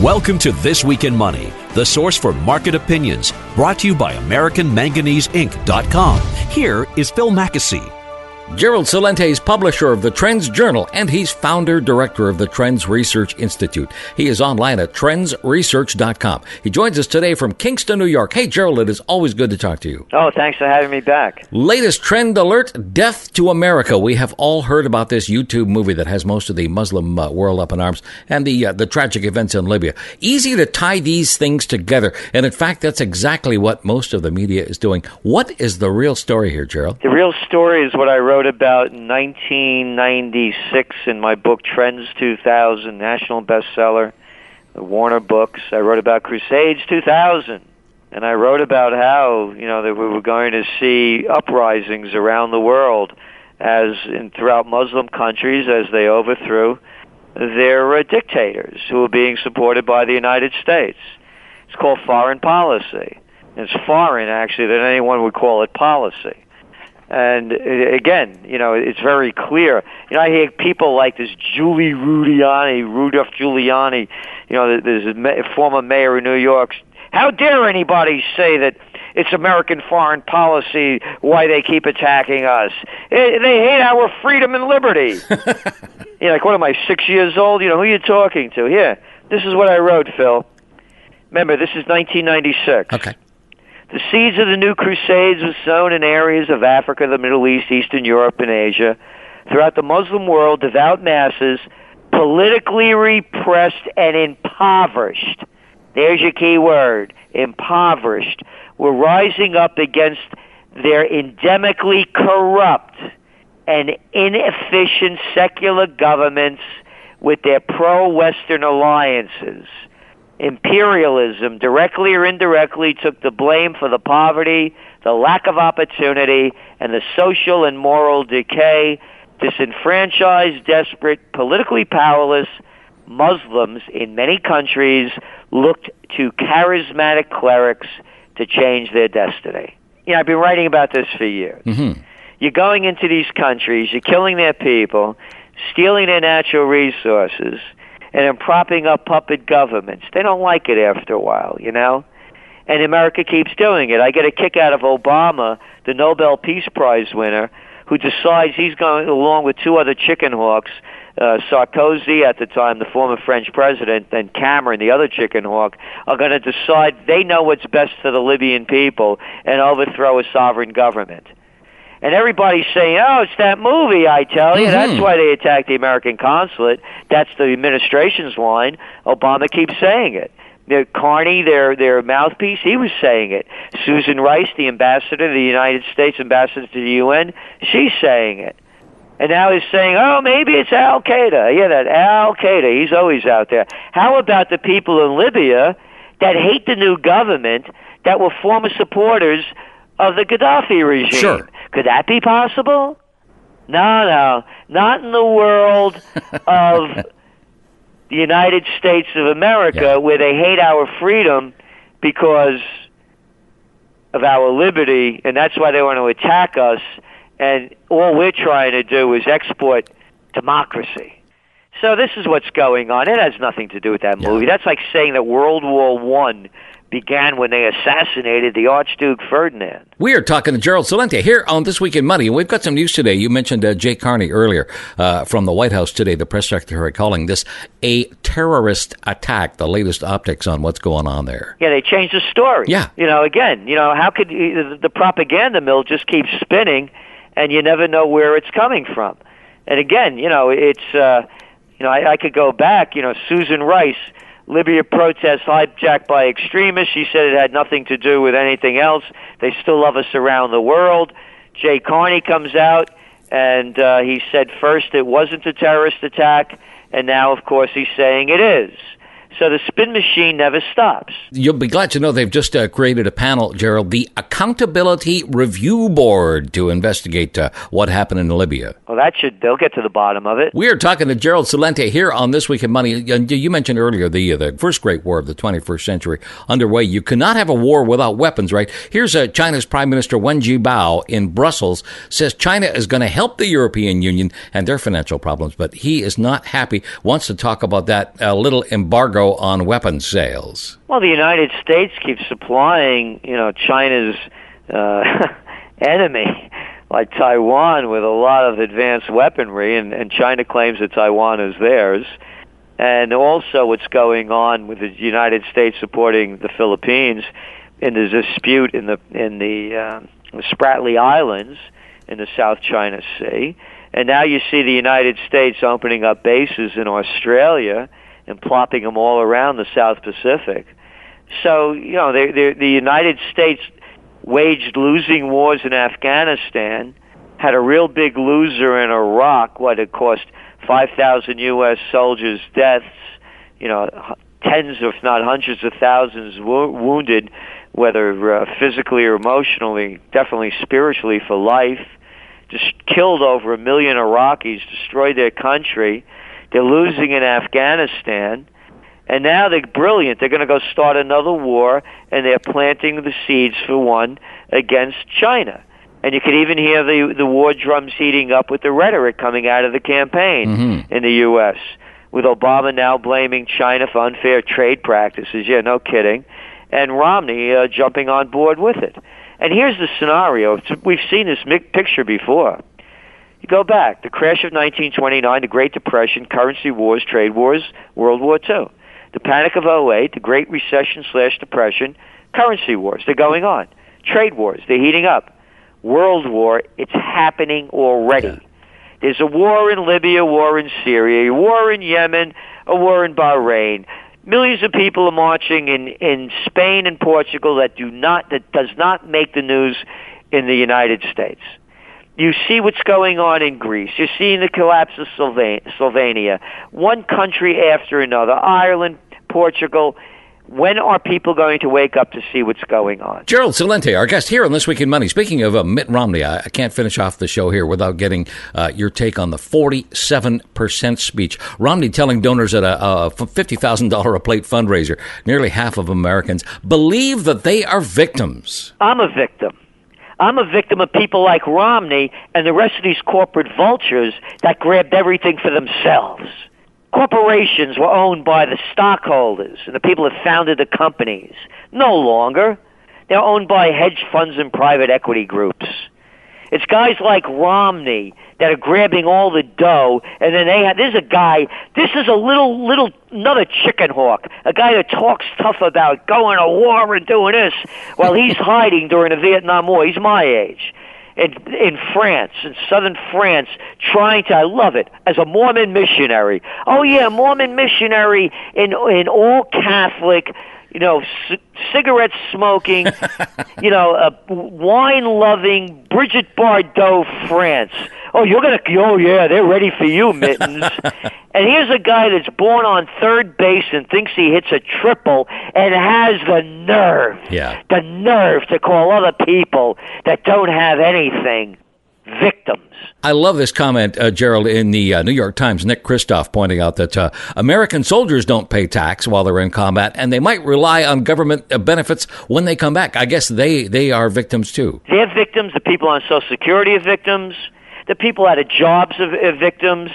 Welcome to This Week in Money, the source for market opinions, brought to you by AmericanManganeseInc.com. Here is Phil Mackesy. Gerald Celente is publisher of the TrendsJournal, and he's founder-director of the Trends Research Institute. He is online at TrendsResearch.com. He joins us today from Kingston, New York. Hey, Gerald, it is always good to talk to you. Oh, thanks for having me back. Latest trend alert, Death to America. We have all heard about this YouTube movie that has most of the Muslim world up in arms and the tragic events in Libya. Easy to tie these things together, and in fact, that's exactly what most of the media is doing. What is the real story here, Gerald? The real story is what I wrote about in 1996 in my book Trends 2000, national bestseller, Warner Books. I wrote about Crusades 2000, and I wrote about how, that we were going to see uprisings around the world throughout Muslim countries as they overthrew their dictators who were being supported by the United States. It's called foreign policy. It's foreign, actually, than anyone would call it policy. And again, it's very clear. I hear people like this Rudolph Giuliani, there's a former mayor of New York. How dare anybody say that it's American foreign policy why they keep attacking us? They hate our freedom and liberty. Like, what am I, 6 years old? Who are you talking to? Here, this is what I wrote, Phil. Remember, this is 1996. Okay. The seeds of the new Crusades were sown in areas of Africa, the Middle East, Eastern Europe, and Asia. Throughout the Muslim world, devout masses, politically repressed and impoverished, there's your key word, impoverished, were rising up against their endemically corrupt and inefficient secular governments with their pro-Western alliances. Imperialism, directly or indirectly, took the blame for the poverty, the lack of opportunity, and the social and moral decay. Disenfranchised, desperate, politically powerless Muslims in many countries looked to charismatic clerics to change their destiny. I've been writing about this for years. Mm-hmm. You're going into these countries, you're killing their people, stealing their natural resources, and then propping up puppet governments. They don't like it after a while, And America keeps doing it. I get a kick out of Obama, the Nobel Peace Prize winner, who decides he's going along with two other chicken hawks, Sarkozy at the time, the former French president, and Cameron, the other chicken hawk, are going to decide they know what's best for the Libyan people and overthrow a sovereign government. And everybody's saying, oh, it's that movie, I tell you. Mm-hmm. That's why they attacked the American consulate. That's the administration's line. Obama keeps saying it. Carney, their mouthpiece, he was saying it. Susan Rice, the ambassador, the United States ambassador to the UN, she's saying it. And now he's saying, oh, maybe it's Al-Qaeda. Yeah, that Al-Qaeda, he's always out there. How about the people in Libya that hate the new government that were former supporters of the Gaddafi regime? Sure. Could that be possible? No, not in the world of the United States of America, where they hate our freedom because of our liberty, and that's why they want to attack us, and all we're trying to do is export democracy. So this is what's going on. It has nothing to do with that movie. That's like saying that World War I began when they assassinated the Archduke Ferdinand. We are talking to Gerald Celente here on This Week in Money, and we've got some news today. You mentioned Jay Carney earlier from the White House today, the press secretary, calling this a terrorist attack, the latest optics on what's going on there. Yeah, they changed the story. Yeah. Again, how could the propaganda mill just keep spinning and you never know where it's coming from? And again, it's, I could go back, Susan Rice, Libya protests hijacked by extremists. She said it had nothing to do with anything else. They still love us around the world. Jay Carney comes out, and he said first it wasn't a terrorist attack, and now, of course, he's saying it is. So the spin machine never stops. You'll be glad to know they've just created a panel, Gerald, the Accountability Review Board, to investigate what happened in Libya. Well, they'll get to the bottom of it. We are talking to Gerald Celente here on This Week in Money. You mentioned earlier the first great war of the 21st century underway. You cannot have a war without weapons, right? Here's China's Prime Minister Wen Jiabao in Brussels says China is going to help the European Union and their financial problems, but he is not happy, wants to talk about that little embargo embargo on weapons sales? Well, the United States keeps supplying, China's enemy, like Taiwan, with a lot of advanced weaponry, and China claims that Taiwan is theirs. And also what's going on with the United States supporting the Philippines in the dispute in the Spratly Islands in the South China Sea. And now you see the United States opening up bases in Australia and plopping them all around the South Pacific. So, the United States waged losing wars in Afghanistan, had a real big loser in Iraq, it cost 5,000 U.S. soldiers' deaths, tens if not hundreds of thousands wounded, whether physically or emotionally, definitely spiritually for life. Just killed over 1 million Iraqis, destroyed their country. They're losing in Afghanistan. And now they're brilliant. They're going to go start another war, and they're planting the seeds for one against China. And you can even hear the war drums heating up with the rhetoric coming out of the campaign in the U.S., with Obama now blaming China for unfair trade practices. Yeah, no kidding. And Romney jumping on board with it. And here's the scenario. We've seen this picture before. You go back, the crash of 1929, the Great Depression, currency wars, trade wars, World War II. The panic of '08, the Great Recession/Depression, currency wars, they're going on. Trade wars, they're heating up. World war, it's happening already. Yeah. There's a war in Libya, a war in Syria, a war in Yemen, a war in Bahrain. Millions of people are marching in Spain and Portugal that does not make the news in the United States. You see what's going on in Greece. You're seeing the collapse of Slovenia. One country after another, Ireland, Portugal. When are people going to wake up to see what's going on? Gerald Celente, our guest here on This Week in Money. Speaking of Mitt Romney, I can't finish off the show here without getting your take on the 47% speech. Romney telling donors at a $50,000 a plate fundraiser, nearly half of Americans believe that they are victims. I'm a victim. I'm a victim of people like Romney and the rest of these corporate vultures that grabbed everything for themselves. Corporations were owned by the stockholders and the people that founded the companies. No longer. They're owned by hedge funds and private equity groups. It's guys like Romney that are grabbing all the dough, and then there's a guy, this is another chicken hawk, a guy that talks tough about going to war and doing this while he's hiding during the Vietnam War. He's my age. In France, in southern France, trying to, I love it, as a Mormon missionary. Oh yeah, Mormon missionary in all Catholic, cigarette smoking, wine loving Brigitte Bardot France. Oh yeah, they're ready for you, Mittens. And here's a guy that's born on third base and thinks he hits a triple and has the nerve to call other people that don't have anything victims. I love this comment, Gerald, in the New York Times. Nick Kristof pointing out that American soldiers don't pay tax while they're in combat, and they might rely on government benefits when they come back. I guess they are victims too. They're victims. The people on Social Security are victims. The people out of jobs are victims.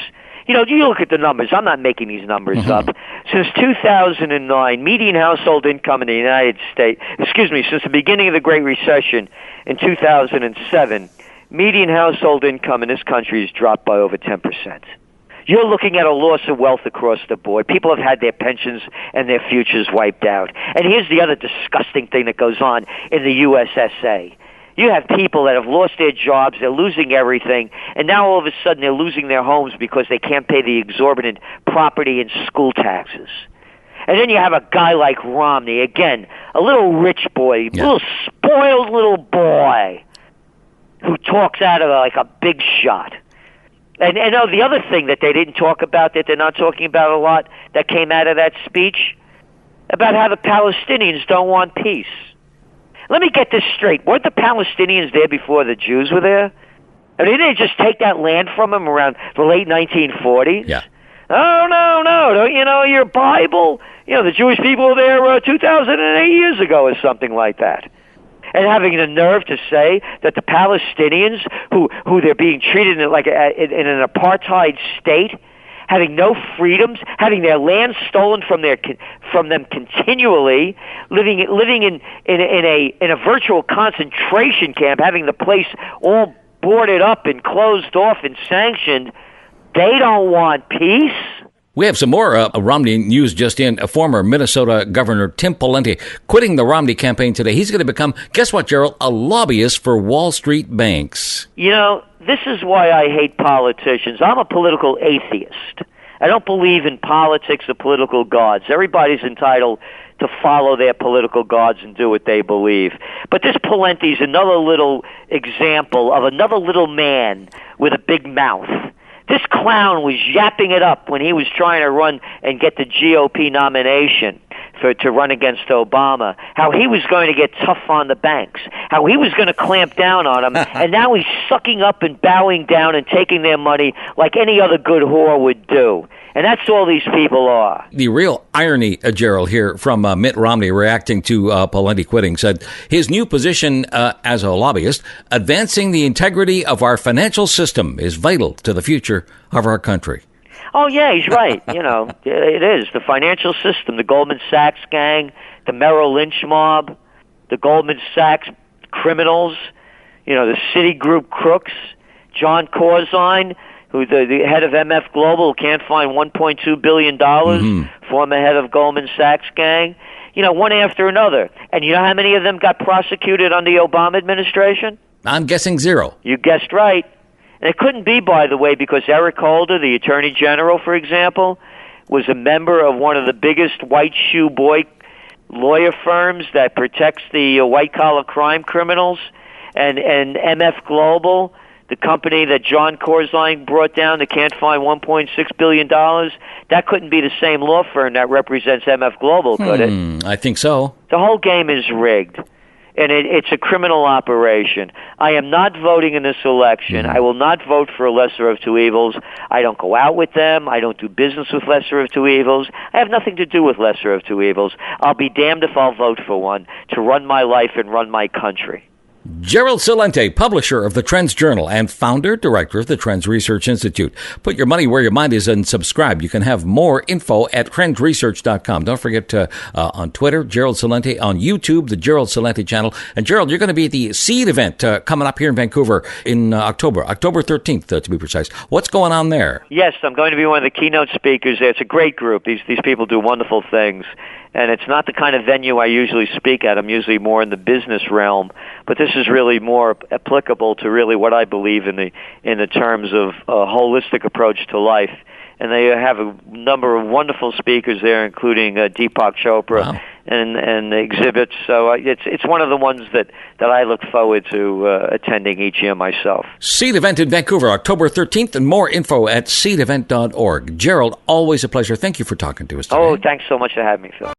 You look at the numbers. I'm not making these numbers up. Since 2009, median household income in the United States, since the beginning of the Great Recession in 2007, median household income in this country has dropped by over 10%. You're looking at a loss of wealth across the board. People have had their pensions and their futures wiped out. And here's the other disgusting thing that goes on in the USSA. You have people that have lost their jobs, they're losing everything, and now all of a sudden they're losing their homes because they can't pay the exorbitant property and school taxes. And then you have a guy like Romney, again, a little rich boy, little spoiled little boy, who talks out of like a big shot. And the other thing that they didn't talk about, that they're not talking about a lot, that came out of that speech, about how the Palestinians don't want peace. Let me get this straight. Weren't the Palestinians there before the Jews were there? I mean, didn't they just take that land from them around the late 1940s? Yeah. Oh, no. Don't you know your Bible? The Jewish people were there 2,008 years ago or something like that. And having the nerve to say that the Palestinians, who they're being treated like in an apartheid state, having no freedoms, having their land stolen from them continually, living in a virtual concentration camp, having the place all boarded up and closed off and sanctioned. They don't want peace. We have some more Romney news just in. Former Minnesota Governor Tim Pawlenty quitting the Romney campaign today. He's going to become, guess what, Gerald, a lobbyist for Wall Street banks. You know, this is why I hate politicians. I'm a political atheist. I don't believe in politics or political gods. Everybody's entitled to follow their political gods and do what they believe. But this Pawlenty's another little example of another little man with a big mouth. This clown was yapping it up when he was trying to run and get the GOP nomination to run against Obama, how he was going to get tough on the banks, how he was going to clamp down on them, and now he's sucking up and bowing down and taking their money like any other good whore would do. And that's all these people are. The real irony, Gerald, here from Mitt Romney reacting to Pawlenty quitting, said his new position as a lobbyist, advancing the integrity of our financial system, is vital to the future of our country. Oh, yeah, he's right. You know, it is. The financial system, the Goldman Sachs gang, the Merrill Lynch mob, the Goldman Sachs criminals, you know, the Citigroup crooks, John Corzine, who's the head of MF Global, can't find $1.2 billion, former head of Goldman Sachs gang, you know, one after another. And you know how many of them got prosecuted under the Obama administration? I'm guessing zero. You guessed right. And it couldn't be, by the way, because Eric Holder, the Attorney General, for example, was a member of one of the biggest white shoe boy lawyer firms that protects the white-collar crime criminals, and MF Global, the company that John Corzine brought down that can't find $1.6 billion, that couldn't be the same law firm that represents MF Global, could it? I think so. The whole game is rigged, and it's a criminal operation. I am not voting in this election. I will not vote for a lesser of two evils. I don't go out with them. I don't do business with lesser of two evils. I have nothing to do with lesser of two evils. I'll be damned if I'll vote for one to run my life and run my country. Gerald Celente, publisher of the TrendsJournal and founder-director of the Trends Research Institute. Put your money where your mind is and subscribe. You can have more info at TrendsResearch.com. Don't forget on Twitter, Gerald Celente, on YouTube, the Gerald Celente channel. And Gerald, you're going to be at the Seed event coming up here in Vancouver in October 13th to be precise. What's going on there? Yes, I'm going to be one of the keynote speakers there. It's a great group. These people do wonderful things. And it's not the kind of venue I usually speak at. I'm usually more in the business realm, but this is really more applicable to really what I believe in the terms of a holistic approach to life. And they have a number of wonderful speakers there, including Deepak Chopra. Wow. And the exhibits. So it's one of the ones that I look forward to attending each year myself. Seed event in Vancouver, October 13th, and more info at seedevent.org. Gerald, always a pleasure. Thank you for talking to us today. Oh, thanks so much for having me, Phil.